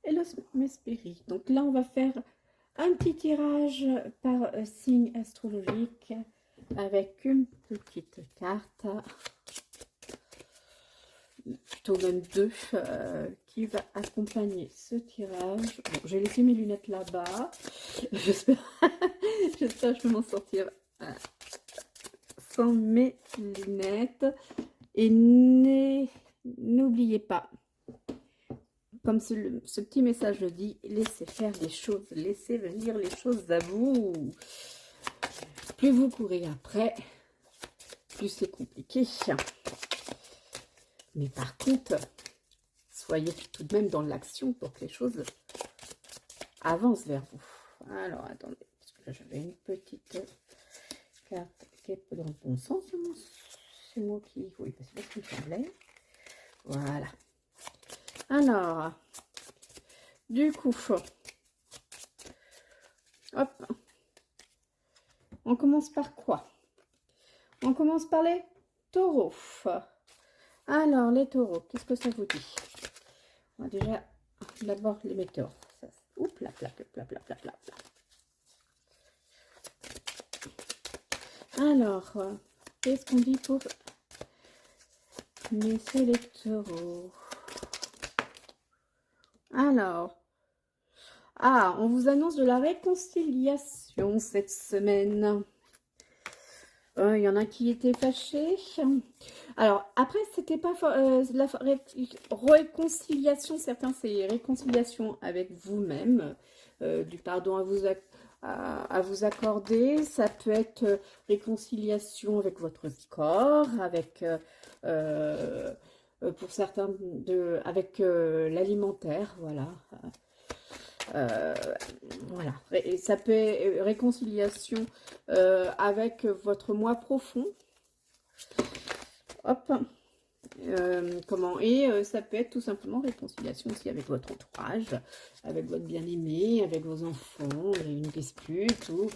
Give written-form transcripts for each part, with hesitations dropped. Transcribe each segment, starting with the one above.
Hello mes spirites. Donc là, on va faire un petit tirage par signe astrologique avec une petite carte, plutôt même deux, qui va accompagner ce tirage. Bon, j'ai laissé mes lunettes là-bas. J'espère que je peux m'en sortir sans mes lunettes. Et n'oubliez pas, comme ce petit message le dit, laissez faire les choses, laissez venir les choses à vous. Plus vous courez après, plus c'est compliqué. Mais par contre, soyez tout de même dans l'action pour que les choses avancent vers vous. Alors, attendez, parce que là, j'avais une petite carte qui est dans le bon sens. C'est moi qui... Oui, c'est pas ce qui me semblait. Voilà. Alors, du coup, hop, on commence par quoi? On commence par les taureaux. Alors, les taureaux, qu'est-ce que ça vous dit? On va déjà d'abord les météores. Oups, là, là, là, là, là, là, là. Alors, qu'est-ce qu'on dit pour laisser les taureaux? Alors, on vous annonce de la réconciliation cette semaine. Il y en a qui étaient fâchés. Alors, après, c'était pas la réconciliation. Certains, c'est réconciliation avec vous-même. Du pardon à vous accorder. Ça peut être réconciliation avec votre corps, avec... pour certains, avec l'alimentaire, voilà. Voilà, et ça peut être réconciliation avec votre moi profond. Hop, ça peut être tout simplement réconciliation aussi avec votre entourage, avec votre bien-aimé, avec vos enfants, une dispute ou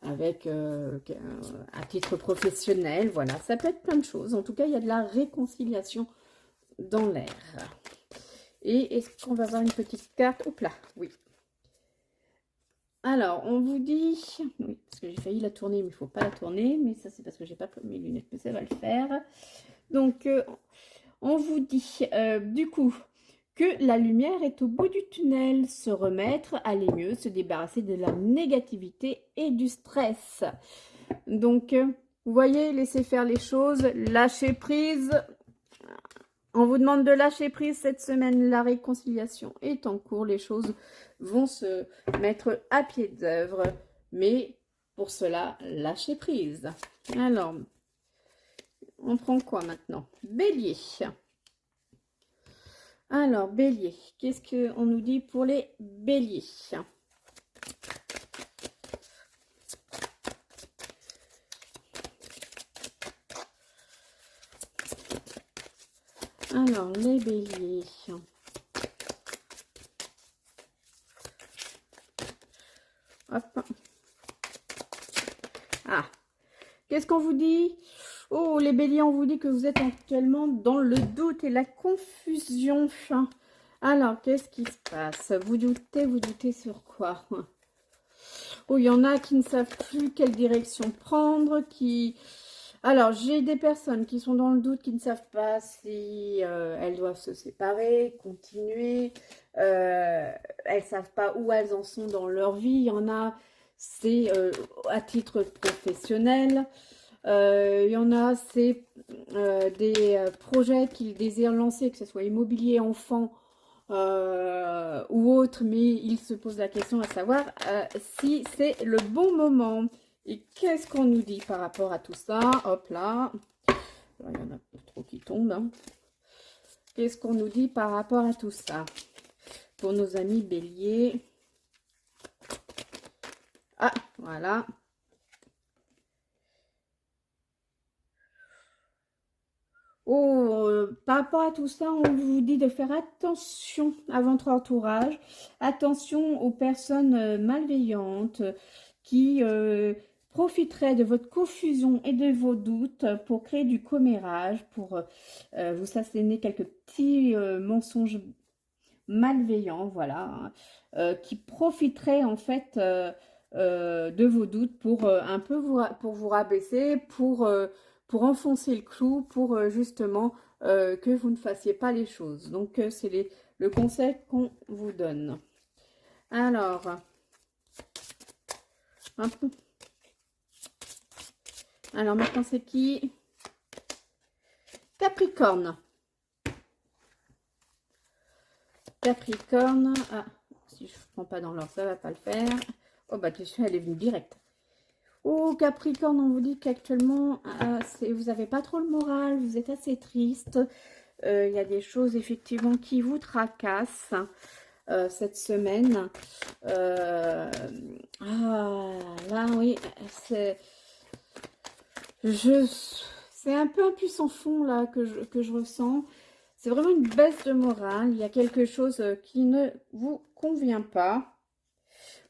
avec à titre professionnel. Voilà, ça peut être plein de choses. En tout cas, il y a de la réconciliation dans l'air. Et est-ce qu'on va avoir une petite carte? Hop là, oui. Alors, on vous dit... Oui, parce que j'ai failli la tourner, mais il ne faut pas la tourner. Mais ça, c'est parce que j'ai pas mes lunettes, mais ça va le faire. Donc, on vous dit, du coup, que la lumière est au bout du tunnel. Se remettre, aller mieux, se débarrasser de la négativité et du stress. Donc, vous voyez, laissez faire les choses, lâcher prise. On vous demande de lâcher prise cette semaine. La réconciliation est en cours. Les choses vont se mettre à pied d'œuvre. Mais pour cela, lâchez prise. Alors, on prend quoi maintenant? Bélier. Alors, Bélier. Qu'est-ce qu'on nous dit pour les béliers? Alors, les béliers. Hop. Qu'est-ce qu'on vous dit? Oh, les béliers, on vous dit que vous êtes actuellement dans le doute et la confusion. Alors, qu'est-ce qui se passe? Vous doutez sur quoi? Oh, il y en a qui ne savent plus quelle direction prendre, Alors, j'ai des personnes qui sont dans le doute, qui ne savent pas si elles doivent se séparer, continuer. Elles ne savent pas où elles en sont dans leur vie. Il y en a, c'est à titre professionnel. Il y en a, c'est des projets qu'ils désirent lancer, que ce soit immobilier, enfant ou autre, mais ils se posent la question à savoir si c'est le bon moment. Et qu'est-ce qu'on nous dit par rapport à tout ça? Hop là. Il y en a pas trop qui tombent. Hein. Qu'est-ce qu'on nous dit par rapport à tout ça? Pour nos amis béliers. Ah, voilà. Oh, par rapport à tout ça, on vous dit de faire attention à votre entourage. Attention aux personnes malveillantes qui profiteraient de votre confusion et de vos doutes pour créer du commérage, pour vous asséner quelques petits mensonges malveillants, voilà, qui profiteraient en fait de vos doutes pour un peu pour vous rabaisser, pour enfoncer le clou, pour justement que vous ne fassiez pas les choses. Donc, c'est le conseil qu'on vous donne. Alors, un peu. Alors, maintenant, c'est qui? Capricorne. Capricorne. Ah, si je ne prends pas dans l'ordre, ça ne va pas le faire. Oh, bah, tu sais, elle est venue direct. Oh, Capricorne, on vous dit qu'actuellement, vous n'avez pas trop le moral, vous êtes assez triste. Il y a des choses, effectivement, qui vous tracassent cette semaine. Là, oui, c'est un peu un puissant fond, là, que je ressens. C'est vraiment une baisse de morale. Il y a quelque chose qui ne vous convient pas.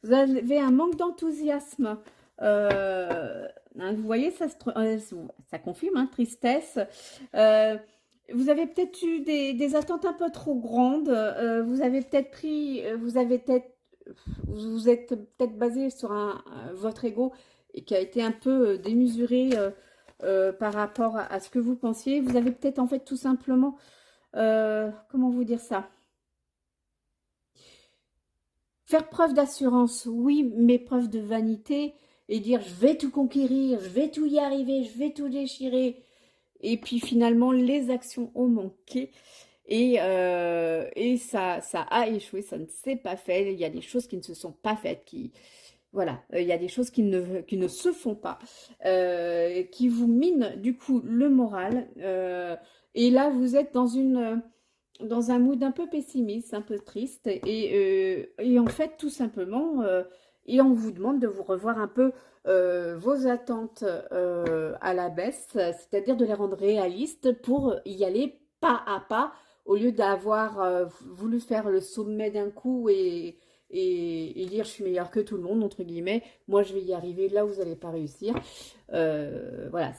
Vous avez un manque d'enthousiasme. Vous voyez, ça confirme, hein, tristesse. Vous avez peut-être eu des attentes un peu trop grandes. Vous avez peut-être pris, vous êtes peut-être basé sur votre ego et qui a été un peu démesuré par rapport à ce que vous pensiez. Vous avez peut-être en fait tout simplement, comment vous dire ça? Faire preuve d'assurance, oui, mais preuve de vanité et dire je vais tout conquérir, je vais tout y arriver, je vais tout déchirer. Et puis finalement, les actions ont manqué et ça a échoué, ça ne s'est pas fait. Il y a des choses qui ne se sont pas faites, voilà, il y a des choses qui ne se font pas, qui vous minent du coup le moral. Et là, vous êtes dans un mood un peu pessimiste, un peu triste, et en fait, tout simplement, et on vous demande de vous revoir un peu vos attentes à la baisse, c'est-à-dire de les rendre réalistes pour y aller pas à pas, au lieu d'avoir voulu faire le sommet d'un coup et dire je suis meilleure que tout le monde, entre guillemets, moi je vais y arriver, là vous n'allez pas réussir. Voilà.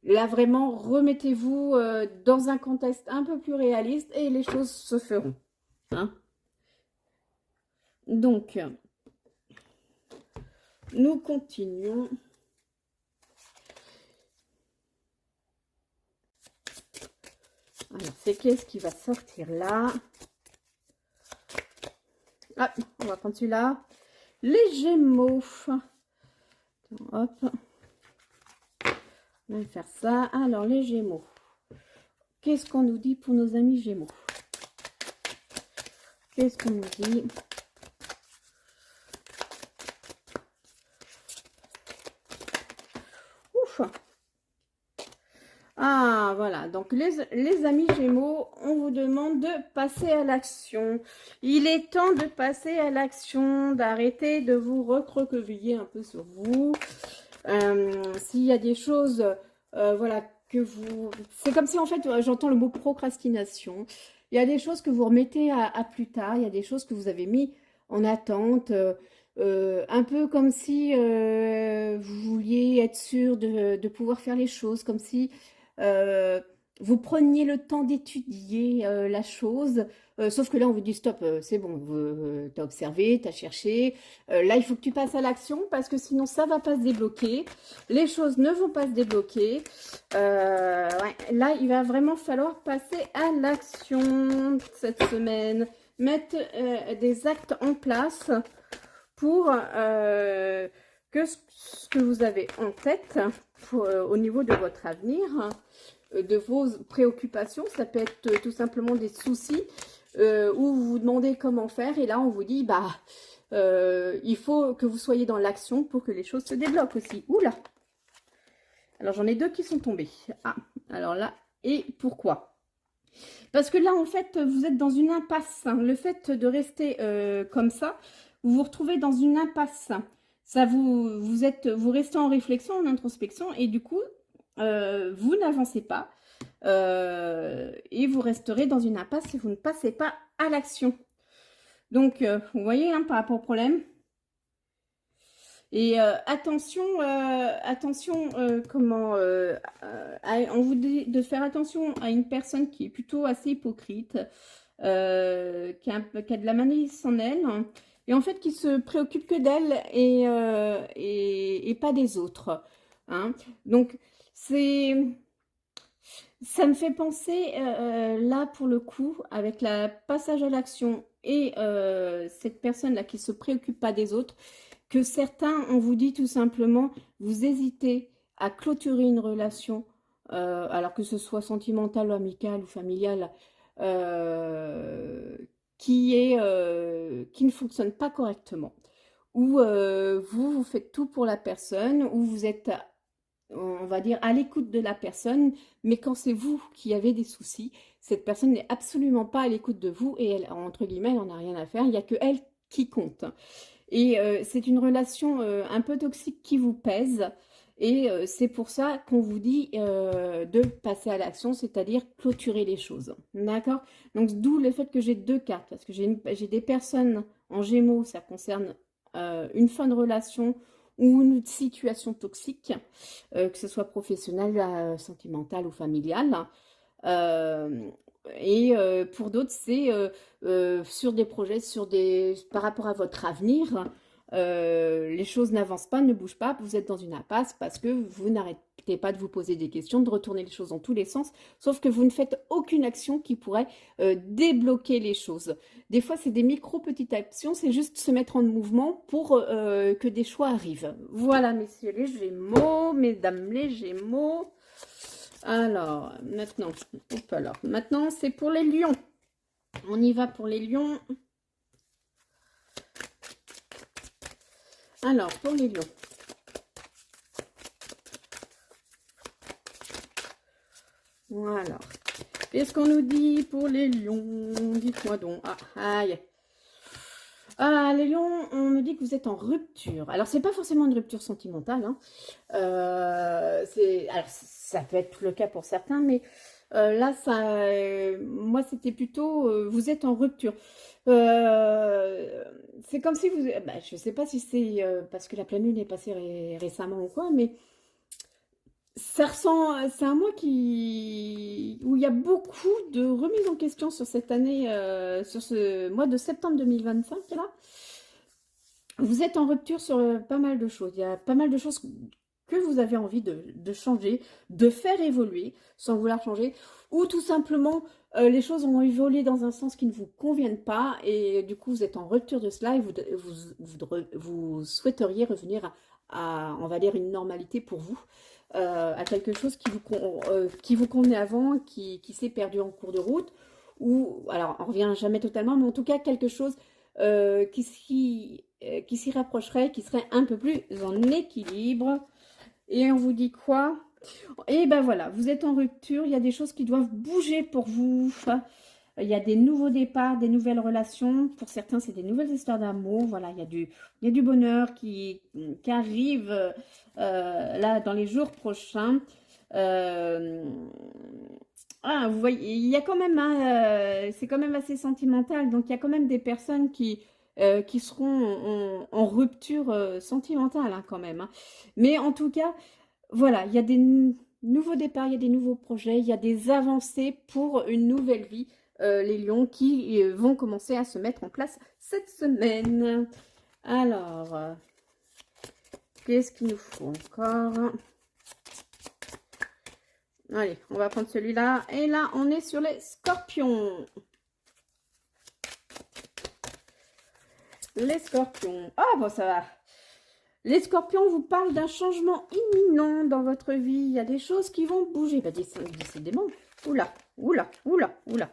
Là, vraiment, remettez-vous dans un contexte un peu plus réaliste et les choses se feront. Hein. Donc, nous continuons. Alors, c'est qu'est-ce qui va sortir là? Ah, on va prendre celui-là. Les Gémeaux. Hop. On va faire ça. Alors, les Gémeaux. Qu'est-ce qu'on nous dit pour nos amis Gémeaux? Qu'est-ce qu'on nous dit? Ouf. Ah, voilà. Donc, les amis Gémeaux, on vous demande de passer à l'action. Il est temps de passer à l'action, d'arrêter de vous recroqueviller un peu sur vous. S'il y a des choses, voilà, que vous... C'est comme si, en fait, j'entends le mot procrastination. Il y a des choses que vous remettez à plus tard. Il y a des choses que vous avez mis en attente. Un peu comme si vous vouliez être sûr de pouvoir faire les choses. Comme si vous preniez le temps d'étudier la chose. Sauf que là, on vous dit stop, c'est bon, tu as observé, tu as cherché. Là, il faut que tu passes à l'action parce que sinon, ça ne va pas se débloquer. Les choses ne vont pas se débloquer. Ouais, là, il va vraiment falloir passer à l'action cette semaine. Mettre des actes en place pour que ce que vous avez en tête au niveau de votre avenir, de vos préoccupations. Ça peut être tout simplement des soucis où vous vous demandez comment faire. Et là, on vous dit, bah, il faut que vous soyez dans l'action pour que les choses se débloquent aussi. Oula! Alors, j'en ai deux qui sont tombés. Ah, alors là, et pourquoi? Parce que là, en fait, vous êtes dans une impasse. Hein. Le fait de rester comme ça, vous vous retrouvez dans une impasse. Ça vous restez en réflexion, en introspection, et du coup, vous n'avancez pas. Et vous resterez dans une impasse si vous ne passez pas à l'action. Donc, vous voyez, hein, par rapport au problème. Et attention, on vous dit de faire attention à une personne qui est plutôt assez hypocrite, qui a de la malice en elle, hein, et en fait qui se préoccupe que d'elle et pas des autres. Hein. Donc, ça me fait penser, là, pour le coup, avec le passage à l'action et cette personne-là qui se préoccupe pas des autres, que certains, on vous dit tout simplement, vous hésitez à clôturer une relation, alors que ce soit sentimentale, ou amicale ou familiale, euh, qui ne fonctionne pas correctement. Ou vous faites tout pour la personne, ou vous êtes, on va dire, à l'écoute de la personne, mais quand c'est vous qui avez des soucis, cette personne n'est absolument pas à l'écoute de vous et elle, entre guillemets, elle n'en a rien à faire, il n'y a que elle qui compte. Et c'est une relation un peu toxique qui vous pèse. Et c'est pour ça qu'on vous dit de passer à l'action, c'est-à-dire clôturer les choses. D'accord? Donc d'où le fait que j'ai deux cartes, parce que j'ai des personnes en Gémeaux, ça concerne une fin de relation ou une situation toxique, que ce soit professionnelle, sentimentale ou familiale. Euh, et pour d'autres, c'est sur des projets, par rapport à votre avenir, les choses n'avancent pas, ne bougent pas, vous êtes dans une impasse parce que vous n'arrêtez pas de vous poser des questions, de retourner les choses dans tous les sens, sauf que vous ne faites aucune action qui pourrait débloquer les choses. Des fois, c'est des petites actions, c'est juste se mettre en mouvement pour que des choix arrivent. Voilà, messieurs les Gémeaux, mesdames les Gémeaux. Alors, maintenant, c'est pour les lions. On y va pour les lions. Alors, pour les lions. Voilà. Qu'est-ce qu'on nous dit pour les lions? Dites-moi donc. Ah, aïe. Ah, les lions, on me dit que vous êtes en rupture. Alors, c'est pas forcément une rupture sentimentale. Hein. Alors, ça peut être le cas pour certains, mais là, moi, c'était plutôt, vous êtes en rupture. C'est comme si vous, bah, je sais pas si c'est parce que la pleine lune est passée récemment ou quoi, mais ça ressent, c'est un mois où il y a beaucoup de remises en question sur cette année, sur ce mois de septembre 2025 là. Vous êtes en rupture sur pas mal de choses. Il y a pas mal de choses que vous avez envie de changer, de faire évoluer sans vouloir changer, ou tout simplement les choses ont évolué dans un sens qui ne vous convienne pas et du coup vous êtes en rupture de cela et vous souhaiteriez revenir on va dire, une normalité pour vous, à quelque chose qui vous convenait avant, qui s'est perdu en cours de route, ou alors on revient jamais totalement, mais en tout cas quelque chose qui s'y rapprocherait, qui serait un peu plus en équilibre. Et on vous dit quoi? Et ben voilà, vous êtes en rupture, il y a des choses qui doivent bouger pour vous. Il y a des nouveaux départs, des nouvelles relations. Pour certains, c'est des nouvelles histoires d'amour. Voilà, il y a du bonheur qui arrive là dans les jours prochains. Vous voyez, il y a quand même, hein, c'est quand même assez sentimental. Donc, il y a quand même des personnes qui seront en rupture sentimentale hein, quand même. Hein. Mais en tout cas, voilà, il y a des nouveaux départs, il y a des nouveaux projets, il y a des avancées pour une nouvelle vie. Les lions qui vont commencer à se mettre en place cette semaine. Alors, qu'est-ce qu'il nous faut encore? Allez, on va prendre celui-là. Et là, on est sur les scorpions. Les scorpions. Ah, bon, ça va. Les scorpions vous parlent d'un changement imminent dans votre vie. Il y a des choses qui vont bouger. Bah, décidément. Oula, oula, oula, oula.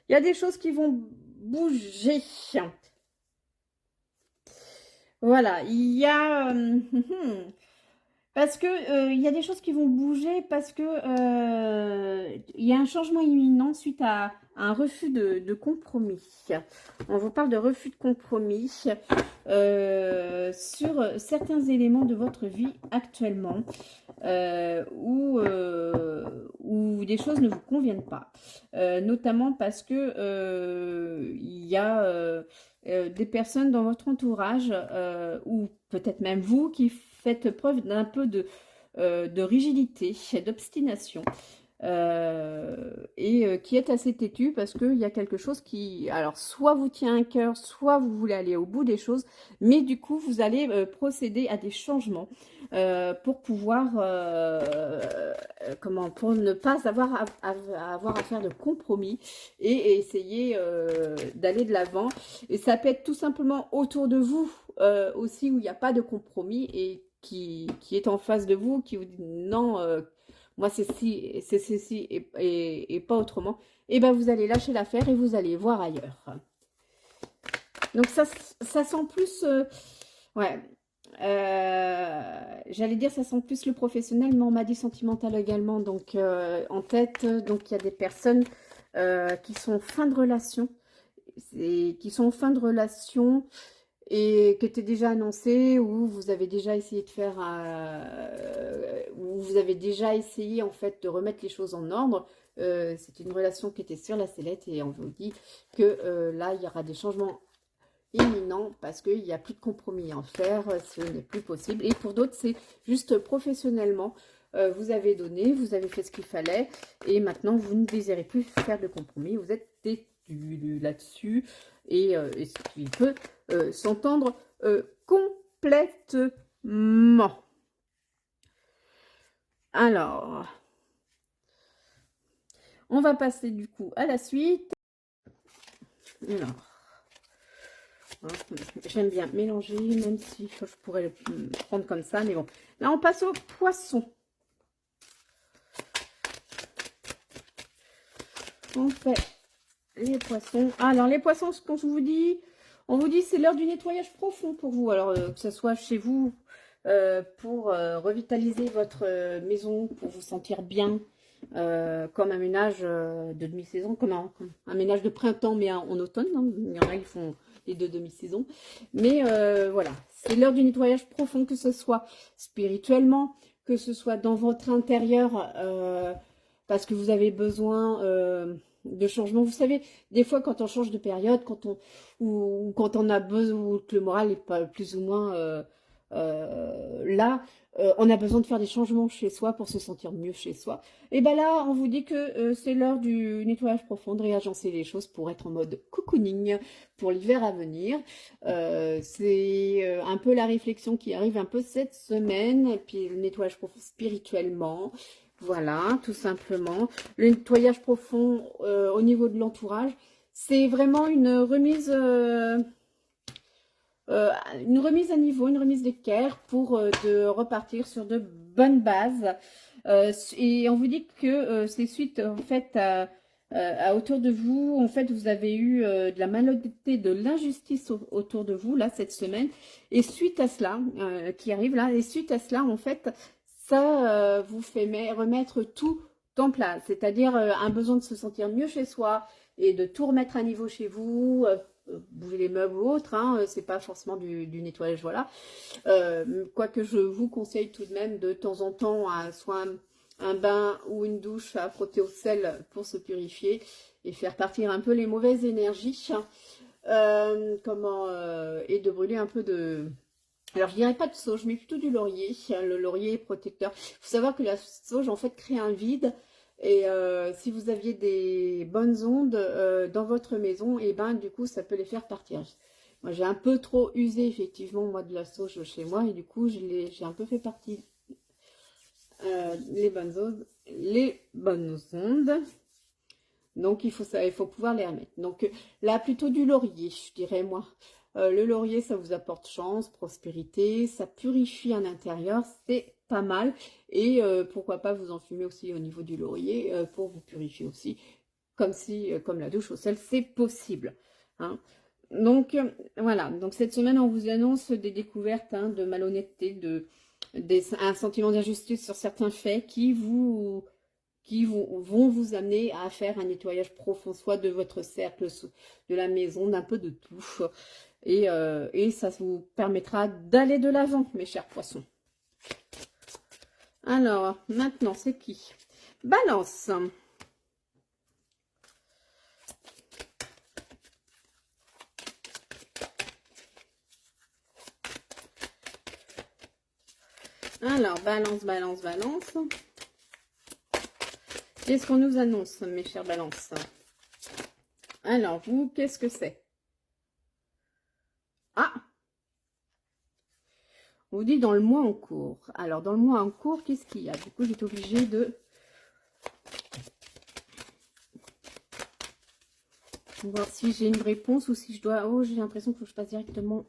Il y a des choses qui vont bouger. Voilà, il y a... parce que il y a des choses qui vont bouger parce que il y a un changement imminent suite à un refus de compromis. On vous parle de refus de compromis sur certains éléments de votre vie actuellement où des choses ne vous conviennent pas. Notamment parce que il y a des personnes dans votre entourage ou peut-être même vous qui faites preuve d'un peu de rigidité, d'obstination. qui êtes assez têtu parce qu'il y a quelque chose qui, alors soit vous tient à cœur, soit vous voulez aller au bout des choses, mais du coup vous allez procéder à des changements pour pouvoir, pour ne pas avoir avoir à faire de compromis et essayer d'aller de l'avant. Et ça peut être tout simplement autour de vous aussi où il n'y a pas de compromis et qui est en face de vous, qui vous dit non, moi c'est ceci et pas autrement, et ben vous allez lâcher l'affaire et vous allez voir ailleurs. Donc ça sent plus, ouais, j'allais dire ça sent plus le professionnel, mais on m'a dit sentimental également, donc en tête, donc il y a des personnes qui sont en fin de relation, qui sont en fin de relation et qui était déjà annoncé, ou vous avez déjà essayé de faire, ou vous avez déjà essayé en fait de remettre les choses en ordre. C'est une relation qui était sur la sellette et on vous dit que là il y aura des changements imminents parce qu'il n'y a plus de compromis à en faire, ce n'est plus possible. Et pour d'autres c'est juste professionnellement, vous avez donné, vous avez fait ce qu'il fallait et maintenant vous ne désirez plus faire de compromis, vous êtes têtu là-dessus et ce qui peut s'entendre complètement. Alors, on va passer du coup à la suite. Alors, j'aime bien mélanger, même si je pourrais le prendre comme ça, mais bon. Là, on passe au poisson. On fait les poissons. Alors, les poissons, ce qu'on vous dit, on vous dit c'est l'heure du nettoyage profond pour vous. Alors, que ce soit chez vous, pour revitaliser votre maison, pour vous sentir bien, comme un ménage de demi-saison, comme un ménage de printemps, mais en automne. Hein. Il y en a qui font les deux demi-saisons. Mais voilà, c'est l'heure du nettoyage profond, que ce soit spirituellement, que ce soit dans votre intérieur, parce que vous avez besoin de changement. Vous savez, des fois, quand on change de période, ou quand on a besoin, ou que le moral est pas plus ou moins là, on a besoin de faire des changements chez soi pour se sentir mieux chez soi. Et ben là, on vous dit que c'est l'heure du nettoyage profond, de réagencer les choses pour être en mode cocooning pour l'hiver à venir. C'est un peu la réflexion qui arrive un peu cette semaine, et puis le nettoyage profond spirituellement. Voilà, tout simplement. Le nettoyage profond au niveau de l'entourage, c'est vraiment une remise à niveau, une remise d'équerre pour de repartir sur de bonnes bases. Et on vous dit que c'est suite en fait à autour de vous, en fait vous avez eu de la malhonnêteté, de l'injustice autour de vous là cette semaine. Et suite à cela, qui arrive là, et suite à cela en fait, ça vous fait remettre tout en place. C'est-à-dire un besoin de se sentir mieux chez soi et de tout remettre à niveau chez vous. Bouger les meubles ou autre, hein, c'est pas forcément du nettoyage, voilà. Quoique je vous conseille tout de même de temps en temps soit un bain ou une douche à frotter au sel pour se purifier et faire partir un peu les mauvaises énergies, et de brûler un peu de... Alors je dirais pas de sauge, mais plutôt du laurier. Le laurier est protecteur. Il faut savoir que la sauge en fait crée un vide. Et si vous aviez des bonnes ondes dans votre maison, et ben du coup ça peut les faire partir. Moi j'ai un peu trop usé effectivement moi de la sauge chez moi et du coup j'ai un peu fait partie les bonnes ondes. Donc il faut pouvoir les remettre. Donc là plutôt du laurier, je dirais moi. Le laurier, ça vous apporte chance, prospérité, ça purifie un intérieur, c'est pas mal. Et pourquoi pas vous enfumer aussi au niveau du laurier pour vous purifier aussi, comme la douche au sel, c'est possible. Hein. Donc voilà, donc cette semaine on vous annonce des découvertes hein, de malhonnêteté, un sentiment d'injustice sur certains faits qui vont vous amener à faire un nettoyage profond, soit de votre cercle, de la maison, d'un peu de tout. Et ça vous permettra d'aller de l'avant, mes chers poissons. Alors, maintenant, c'est qui? Balance. Alors, balance, balance, balance. Qu'est-ce qu'on nous annonce, mes chères balances? Alors, vous, qu'est-ce que c'est? Ah! On vous dit dans le mois en cours. Alors, dans le mois en cours, qu'est-ce qu'il y a? Du coup, j'étais obligée de voir si j'ai une réponse ou si je dois... Oh, j'ai l'impression qu'il faut que je passe directement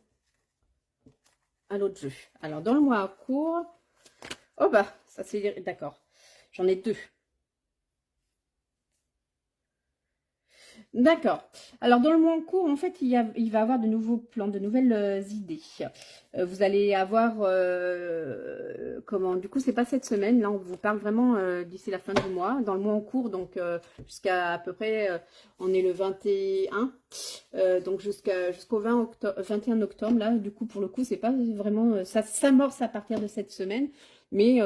à l'autre jeu. Alors, dans le mois en cours... Oh bah, ça c'est... D'accord. J'en ai deux. D'accord. Alors, dans le mois en cours, en fait, il va y avoir de nouveaux plans, de nouvelles idées. Vous allez avoir... comment? Du coup, c'est pas cette semaine. Là, on vous parle vraiment d'ici la fin du mois. Dans le mois en cours, donc jusqu'à à peu près... on est le 21. Donc, jusqu'au 21 octobre. Là, du coup, pour le coup, c'est pas vraiment... ça s'amorce à partir de cette semaine. Mais...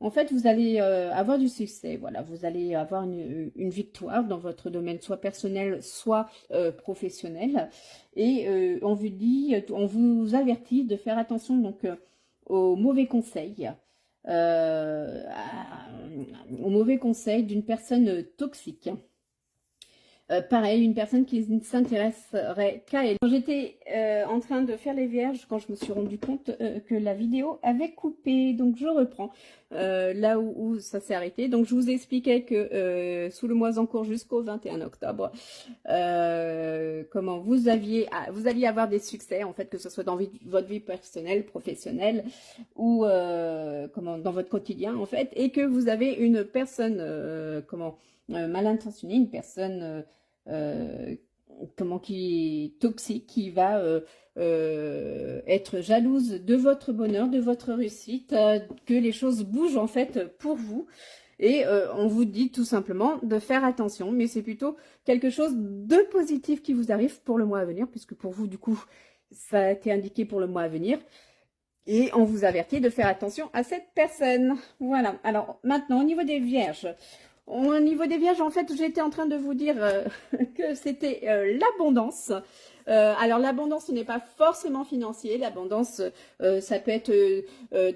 en fait, vous allez avoir du succès, voilà, vous allez avoir une victoire dans votre domaine, soit personnel, soit professionnel. Et on vous dit, on vous avertit de faire attention donc aux mauvais conseils, aux mauvais conseils d'une personne toxique. Pareil, une personne qui ne s'intéresserait qu'à elle. Quand j'étais en train de faire les vierges, quand je me suis rendu compte que la vidéo avait coupé, donc je reprends là où ça s'est arrêté. Donc je vous expliquais que sous le mois en cours jusqu'au 21 octobre, comment vous alliez avoir des succès, en fait, que ce soit dans votre vie personnelle, professionnelle ou comment dans votre quotidien, en fait, et que vous avez une personne mal intentionnée, une personne qui est toxique, qui va être jalouse de votre bonheur, de votre réussite, que les choses bougent en fait pour vous. Et on vous dit tout simplement de faire attention, mais c'est plutôt quelque chose de positif qui vous arrive pour le mois à venir, puisque pour vous, du coup, ça a été indiqué pour le mois à venir. Et on vous avertit de faire attention à cette personne. Voilà. Alors, maintenant, au niveau des vierges. Au niveau des vierges, en fait, j'étais en train de vous dire que c'était l'abondance. Alors, l'abondance, ce n'est pas forcément financier. L'abondance, ça peut être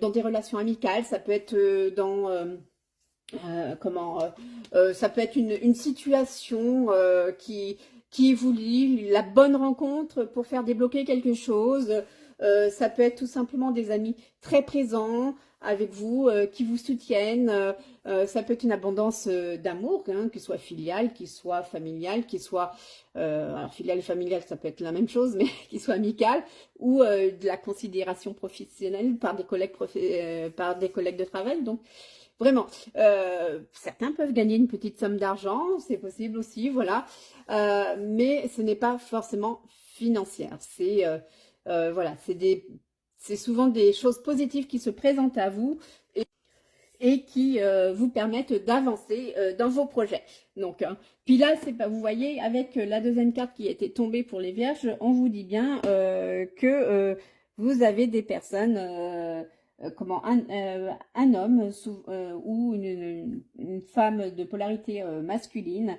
dans des relations amicales, ça peut être dans... ça peut être une situation qui vous lie, la bonne rencontre pour faire débloquer quelque chose. Ça peut être tout simplement des amis très présents avec vous, qui vous soutiennent. Ça peut être une abondance d'amour, hein, qui soit filiale, qui soit familiale, qui soit... alors filiale et familiale, ça peut être la même chose, mais qui soit amicale, ou de la considération professionnelle par des collègues, par des collègues de travail. Donc, vraiment, certains peuvent gagner une petite somme d'argent, c'est possible aussi, voilà. Mais ce n'est pas forcément financière. C'est voilà, c'est souvent des choses positives qui se présentent à vous et qui vous permettent d'avancer dans vos projets. Donc, puis là, c'est pas, vous voyez, avec la deuxième carte qui était tombée pour les vierges, on vous dit bien que vous avez des personnes, un homme ou une femme de polarité masculine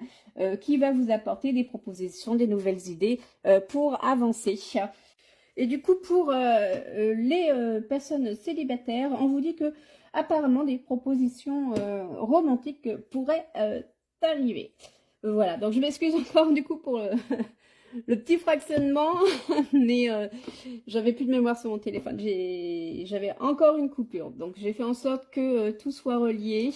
qui va vous apporter des propositions, des nouvelles idées pour avancer. Et du coup, pour les personnes célibataires, on vous dit que apparemment des propositions romantiques pourraient arriver. Voilà, donc je m'excuse encore du coup pour le petit fractionnement, mais j'avais plus de mémoire sur mon téléphone. J'avais encore une coupure, donc j'ai fait en sorte que tout soit relié.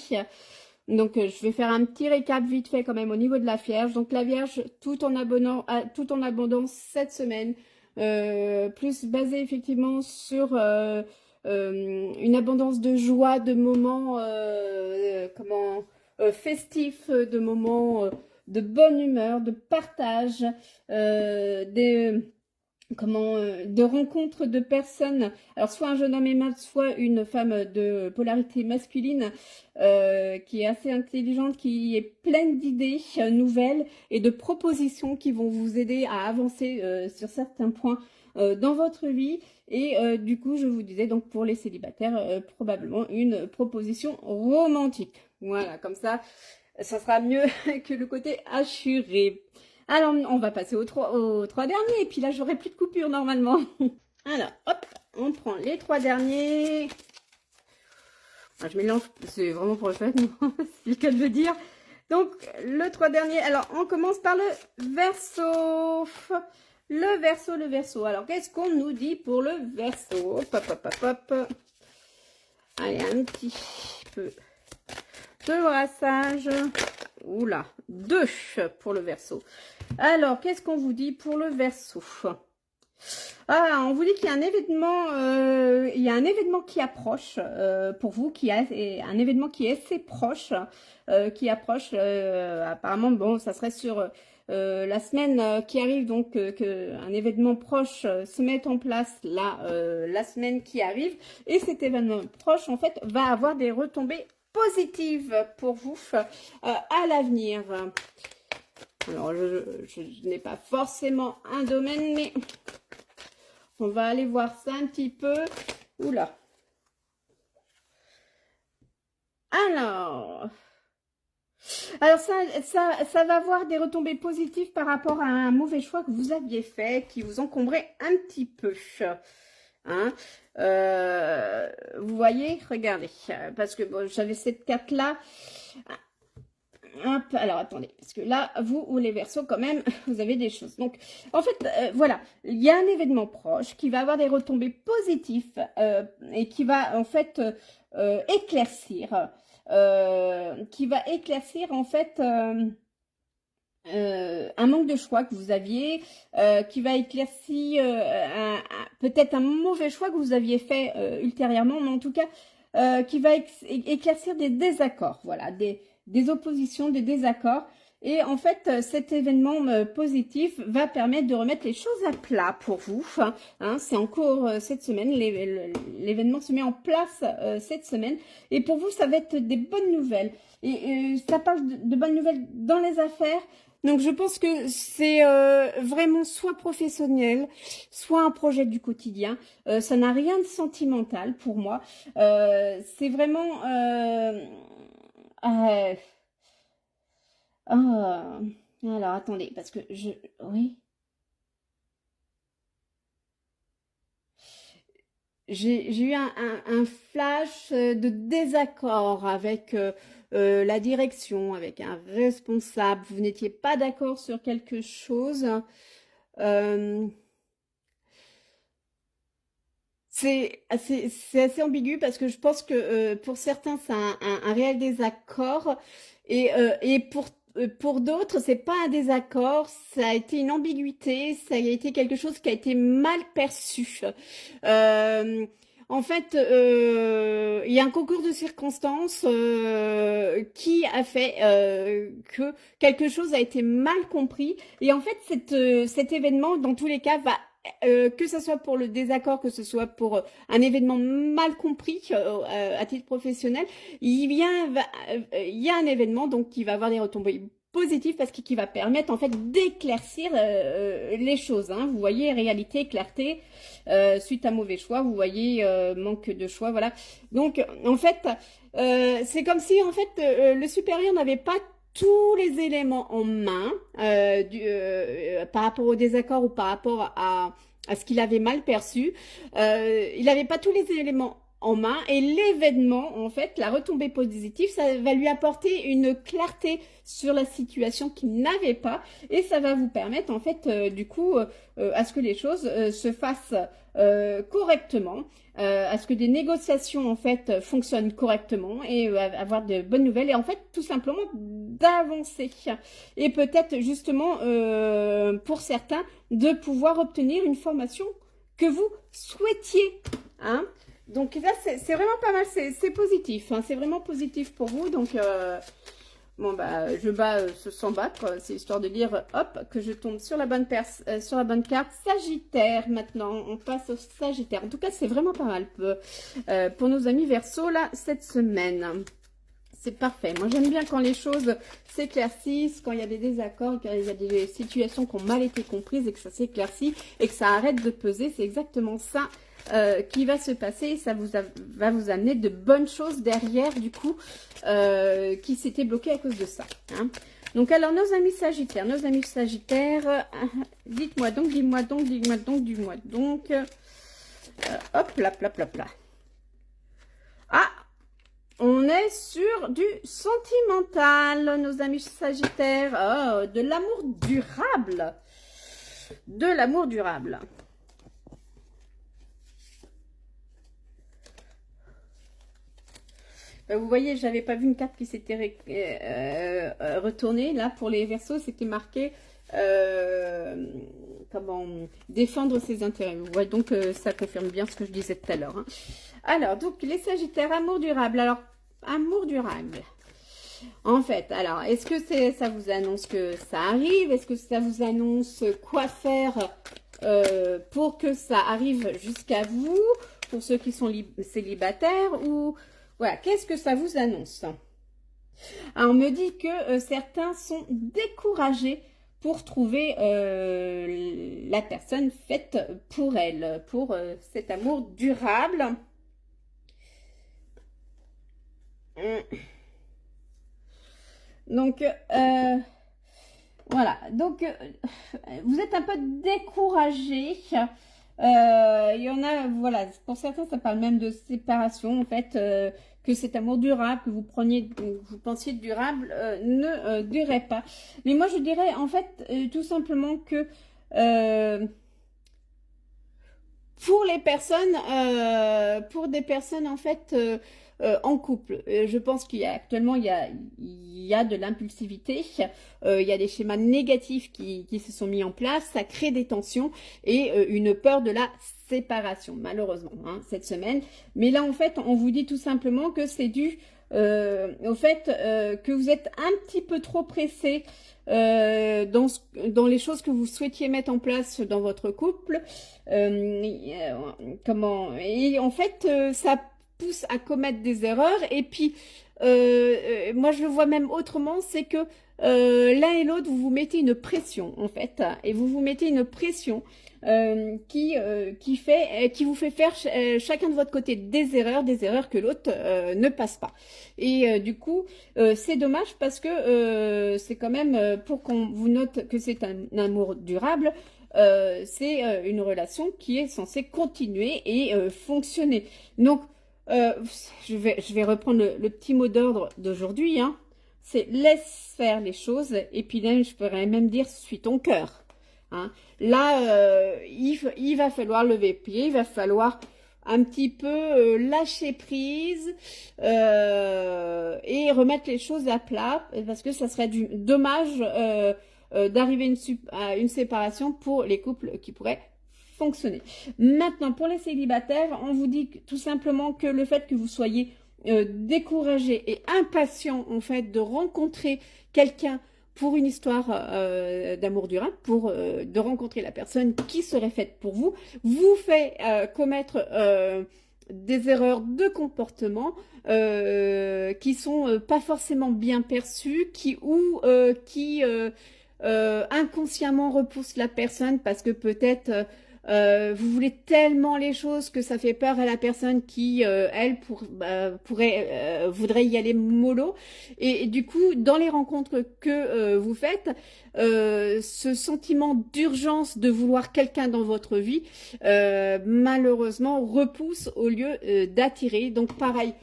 Donc je vais faire un petit récap vite fait quand même au niveau de la Vierge. Donc la Vierge, tout en abondance cette semaine. Plus basé effectivement sur une abondance de joie, de moments festifs, de moments de bonne humeur, de partage, de rencontres de personnes, alors soit un jeune homme aimable, soit une femme de polarité masculine qui est assez intelligente, qui est pleine d'idées nouvelles et de propositions qui vont vous aider à avancer sur certains points dans votre vie. Et du coup, je vous disais donc pour les célibataires, probablement une proposition romantique. Voilà, comme ça sera mieux que le côté assuré. Alors, on va passer aux trois derniers. Et puis là, j'aurai plus de coupure normalement. Alors, hop, on prend les trois derniers. Ah, je mélange, c'est vraiment pour le fait, c'est le cas de le dire. Donc, le 3 dernier. Alors, on commence par le Verseau. Le Verseau, le Verseau. Alors, qu'est-ce qu'on nous dit pour le Verseau? Hop, hop, hop, hop, hop. Allez, un petit peu de brassage. Oula, 2 pour le Verseau. Alors, qu'est-ce qu'on vous dit pour le Verseau? Ah, on vous dit qu'il y a un événement qui approche pour vous, un événement qui est assez proche, qui approche. Apparemment, bon, ça serait sur la semaine qui arrive, donc qu'un événement proche se mette en place la semaine qui arrive, et cet événement proche, en fait, va avoir des retombées positives pour vous à l'avenir. Alors, je n'ai pas forcément un domaine, mais on va aller voir ça un petit peu. Oula. Alors ça va avoir des retombées positives par rapport à un mauvais choix que vous aviez fait, qui vous encombrait un petit peu. Hein, vous voyez, regardez, parce que bon, j'avais cette carte-là. Hop, alors attendez, parce que là, vous ou les Verseaux, quand même, vous avez des choses. Donc, en fait, voilà, il y a un événement proche qui va avoir des retombées positives et qui va, en fait, éclaircir, en fait, un manque de choix que vous aviez, qui va éclaircir peut-être un mauvais choix que vous aviez fait ultérieurement, mais en tout cas, qui va éclaircir des désaccords, voilà, des oppositions, des désaccords. Et en fait, cet événement positif va permettre de remettre les choses à plat pour vous. Hein, c'est en cours cette semaine. L'événement se met en place cette semaine. Et pour vous, ça va être des bonnes nouvelles. Et ça parle de bonnes nouvelles dans les affaires. Donc, je pense que c'est vraiment soit professionnel, soit un projet du quotidien. Ça n'a rien de sentimental pour moi. C'est vraiment... alors, attendez, parce que oui. J'ai eu un flash de désaccord avec la direction, avec un responsable. Vous n'étiez pas d'accord sur quelque chose. Euh, c'est assez ambigu parce que je pense que pour certains, c'est un réel désaccord. Et pour d'autres, c'est pas un désaccord, ça a été une ambiguïté, ça a été quelque chose qui a été mal perçu. Euh, En fait, il y a un concours de circonstances qui a fait que quelque chose a été mal compris. Et en fait, cet événement, dans tous les cas, va que ce soit pour le désaccord, que ce soit pour un événement mal compris à titre professionnel, il y a un événement donc qui va avoir des retombées positives parce qu'il va permettre en fait d'éclaircir les choses. Hein. Vous voyez, réalité, clarté, suite à mauvais choix, vous voyez, manque de choix, voilà. Donc en fait, c'est comme si en fait le supérieur n'avait pas tous les éléments en main par rapport au désaccord ou par rapport à ce qu'il avait mal perçu. Il n'avait pas tous les éléments en main et l'événement, en fait, la retombée positive, ça va lui apporter une clarté sur la situation qu'il n'avait pas et ça va vous permettre, en fait, du coup, à ce que les choses se fassent correctement. À ce que des négociations en fait fonctionnent correctement et avoir de bonnes nouvelles et en fait tout simplement d'avancer et peut-être justement pour certains de pouvoir obtenir une formation que vous souhaitiez. Hein. Donc là c'est vraiment pas mal, c'est positif, hein, c'est vraiment positif pour vous. Donc bon bah je bats sans battre, c'est histoire de dire hop que je tombe sur la bonne sur la bonne carte. Sagittaire maintenant, on passe au Sagittaire. En tout cas c'est vraiment pas mal pour nos amis Verseau là cette semaine. C'est parfait. Moi j'aime bien quand les choses s'éclaircissent, quand il y a des désaccords, quand il y a des situations qui ont mal été comprises et que ça s'éclaircit et que ça arrête de peser. C'est exactement ça qui va se passer. Ça va vous amener de bonnes choses derrière du coup qui s'étaient bloquées à cause de ça. Hein. Donc alors nos amis Sagittaires, dites-moi donc, hop là, là. Ah, On est sur du sentimental, nos amis Sagittaires. Oh, de l'amour durable. De l'amour durable. Vous voyez, j'avais pas vu une carte qui s'était retournée. Là, pour les Verseaux, c'était marqué comment défendre ses intérêts. Vous voyez, donc ça confirme bien ce que je disais tout à l'heure. Hein. Alors, donc les Sagittaires, amour durable. Alors, amour durable. En fait, alors, est-ce que ça vous annonce que ça arrive? Est-ce que ça vous annonce quoi faire pour que ça arrive jusqu'à vous? Pour ceux qui sont célibataires ou... Voilà, qu'est-ce que ça vous annonce? Alors, on me dit que certains sont découragés pour trouver la personne faite pour elle, pour cet amour durable. Donc, voilà. Donc, vous êtes un peu découragé. Il y en a, voilà, pour certains, ça parle même de séparation, en fait, que cet amour durable, que vous pensiez durable, ne durait pas. Mais moi, je dirais, en fait, tout simplement que pour les personnes, pour des personnes, en fait, en couple, je pense qu'il y a actuellement, il y a de l'impulsivité, il y a des schémas négatifs qui se sont mis en place, ça crée des tensions et une peur de la séparation, malheureusement, hein, cette semaine. Mais là, en fait, on vous dit tout simplement que c'est dû au fait que vous êtes un petit peu trop pressé dans les choses que vous souhaitiez mettre en place dans votre couple. Et en fait, ça pousse à commettre des erreurs. Et puis, moi, je le vois même autrement, c'est que l'un et l'autre, vous vous mettez une pression, en fait. Et vous vous mettez une pression qui vous fait faire chacun de votre côté des erreurs que l'autre ne passe pas. Et du coup, c'est dommage parce que c'est quand même, pour qu'on vous note que c'est un amour durable, c'est une relation qui est censée continuer et fonctionner. Donc, je vais reprendre le petit mot d'ordre d'aujourd'hui, hein. C'est laisse faire les choses et puis là, je pourrais même dire suis ton cœur. Hein. Là, il va falloir lever pied, il va falloir un petit peu lâcher prise et remettre les choses à plat parce que ça serait dommage d'arriver à une séparation pour les couples qui pourraient fonctionner. Maintenant, pour les célibataires, on vous dit tout simplement que le fait que vous soyez découragé et impatient en fait de rencontrer quelqu'un pour une histoire d'amour durable, de rencontrer la personne qui serait faite pour vous, vous fait commettre des erreurs de comportement qui sont pas forcément bien perçues, qui inconsciemment repoussent la personne parce que peut-être vous voulez tellement les choses que ça fait peur à la personne qui, elle, voudrait y aller mollo. Et du coup, dans les rencontres que vous faites, ce sentiment d'urgence de vouloir quelqu'un dans votre vie, malheureusement, repousse au lieu d'attirer. Donc pareil,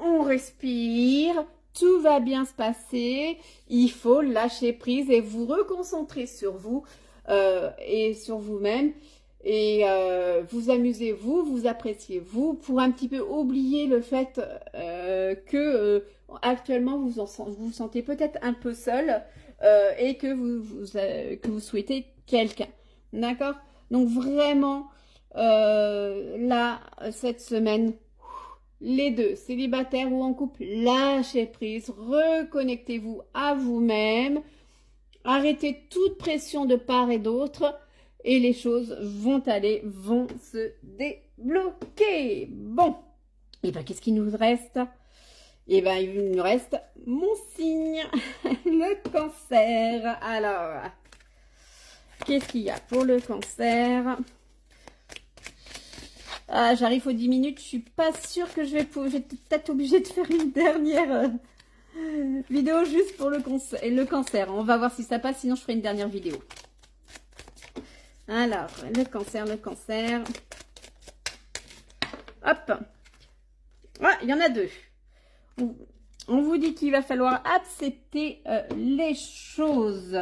on respire. Tout va bien se passer. Il faut lâcher prise et vous reconcentrer sur vous. Et sur vous-même et vous amusez vous appréciez vous pour un petit peu oublier le fait que actuellement vous vous sentez peut-être un peu seul et que vous souhaitez quelqu'un, d'accord? Donc vraiment là cette semaine, les deux, célibataires ou en couple, lâchez prise, reconnectez-vous à vous-même. Arrêtez toute pression de part et d'autre et les choses vont se débloquer. Bon, et bien qu'est-ce qu'il nous reste? Et bien il nous reste mon signe, le cancer. Alors, qu'est-ce qu'il y a pour le cancer? Ah, j'arrive aux 10 minutes, je suis pas sûre que je vais peut-être obligée de faire une dernière... vidéo juste pour le cancer. On va voir si ça passe, sinon je ferai une dernière vidéo. Alors, le cancer. Hop. Ah, il y en a deux. On vous dit qu'il va falloir accepter les choses.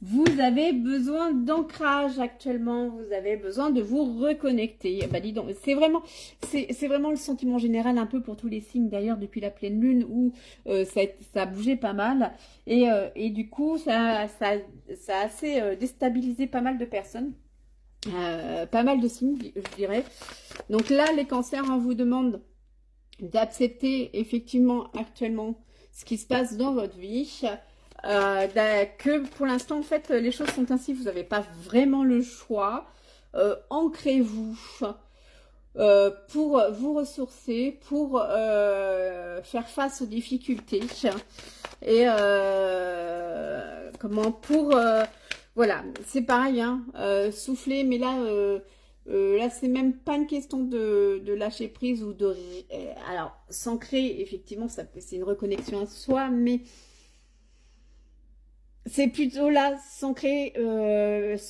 Vous avez besoin d'ancrage actuellement, vous avez besoin de vous reconnecter. Bah dis donc, c'est vraiment le sentiment général un peu pour tous les signes d'ailleurs depuis la pleine lune où ça a bougé pas mal et du coup ça a assez déstabilisé pas mal de personnes, pas mal de signes je dirais. Donc là les cancers, on vous demande d'accepter effectivement actuellement ce qui se passe dans votre vie. Que pour l'instant en fait les choses sont ainsi, vous n'avez pas vraiment le choix. Ancrez-vous pour vous ressourcer, pour faire face aux difficultés et voilà, c'est pareil hein, souffler, mais là c'est même pas une question de lâcher prise ou de alors s'ancrer, effectivement c'est une reconnexion à soi, mais c'est plutôt là, s'ancrer,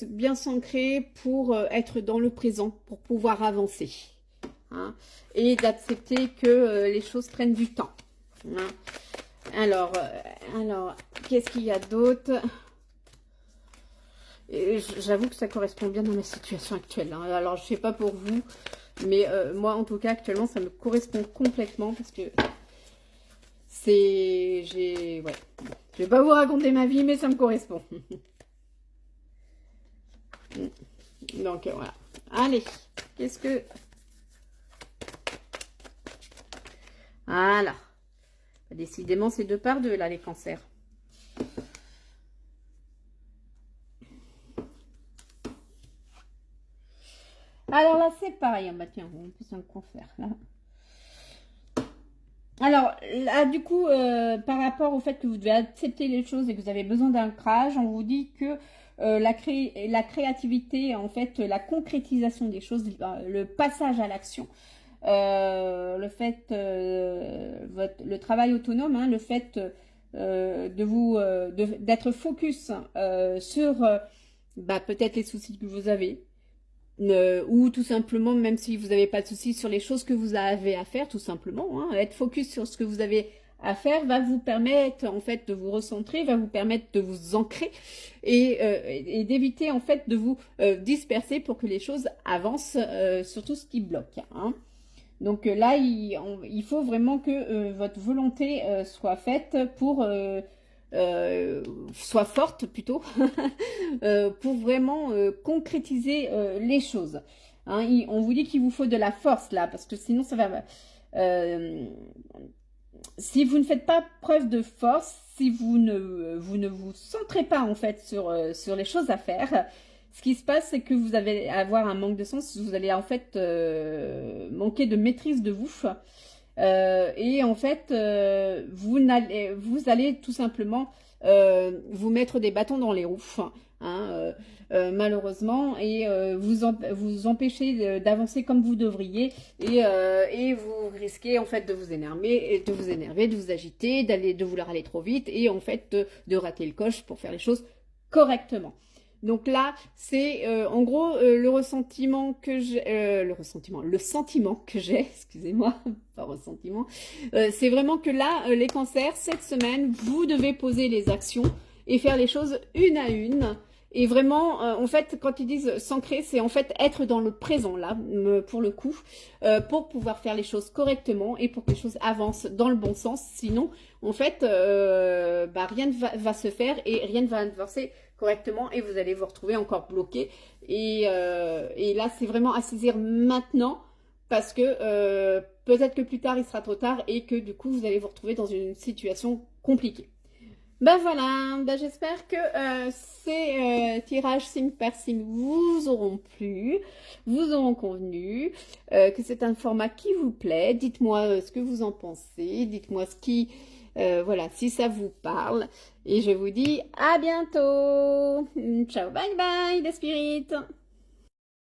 bien s'ancrer pour être dans le présent, pour pouvoir avancer. Hein, et d'accepter que les choses prennent du temps. Hein. Alors qu'est-ce qu'il y a d'autre? J'avoue que ça correspond bien dans ma situation actuelle. Hein. Alors, je ne sais pas pour vous, mais moi, en tout cas, actuellement, ça me correspond complètement parce que ouais. Je vais pas vous raconter ma vie, mais ça me correspond. Donc, voilà. Allez, qu'est-ce que... Voilà. Décidément, c'est deux par deux, là, les cancers. Alors là, c'est pareil. Bah, tiens, on peut s'en confère, là. Alors, là, du coup, par rapport au fait que vous devez accepter les choses et que vous avez besoin d'ancrage, on vous dit que la créativité, en fait, la concrétisation des choses, le passage à l'action, le fait, le travail autonome, hein, le fait d'être focus sur peut-être les soucis que vous avez, ou tout simplement, même si vous n'avez pas de soucis, sur les choses que vous avez à faire, tout simplement, hein, être focus sur ce que vous avez à faire va vous permettre en fait de vous recentrer, va vous permettre de vous ancrer et d'éviter en fait de vous disperser pour que les choses avancent sur tout ce qui bloque. Hein. Donc là, il faut vraiment que votre volonté soit faite pour... soit forte plutôt, pour vraiment concrétiser les choses. Hein, on vous dit qu'il vous faut de la force là, parce que sinon ça va... si vous ne faites pas preuve de force, si vous ne vous centrez pas en fait sur les choses à faire, ce qui se passe, c'est que vous allez avoir un manque de sens, vous allez en fait manquer de maîtrise de vous. Et en fait, vous allez tout simplement vous mettre des bâtons dans les roues, hein, malheureusement, et vous empêcher d'avancer comme vous devriez, et vous risquez en fait de vous énerver, de vous agiter, de vouloir aller trop vite, et en fait de rater le coche pour faire les choses correctement. Donc là, c'est en gros le sentiment que j'ai, excusez-moi, pas ressentiment, c'est vraiment que là, les cancers, cette semaine, vous devez poser les actions et faire les choses une à une. Et vraiment, en fait, quand ils disent s'ancrer, c'est en fait être dans le présent, là, pour le coup, pour pouvoir faire les choses correctement et pour que les choses avancent dans le bon sens. Sinon, en fait, rien ne va se faire et rien ne va avancer correctement et vous allez vous retrouver encore bloqué. Et là, c'est vraiment à saisir maintenant parce que peut-être que plus tard, il sera trop tard et que du coup, vous allez vous retrouver dans une situation compliquée. Ben voilà, j'espère que ces tirages signe par signe vous auront plu, vous auront convenu, que c'est un format qui vous plaît. Dites-moi ce que vous en pensez, dites-moi voilà, si ça vous parle. Et je vous dis à bientôt. Ciao, bye bye les spirites.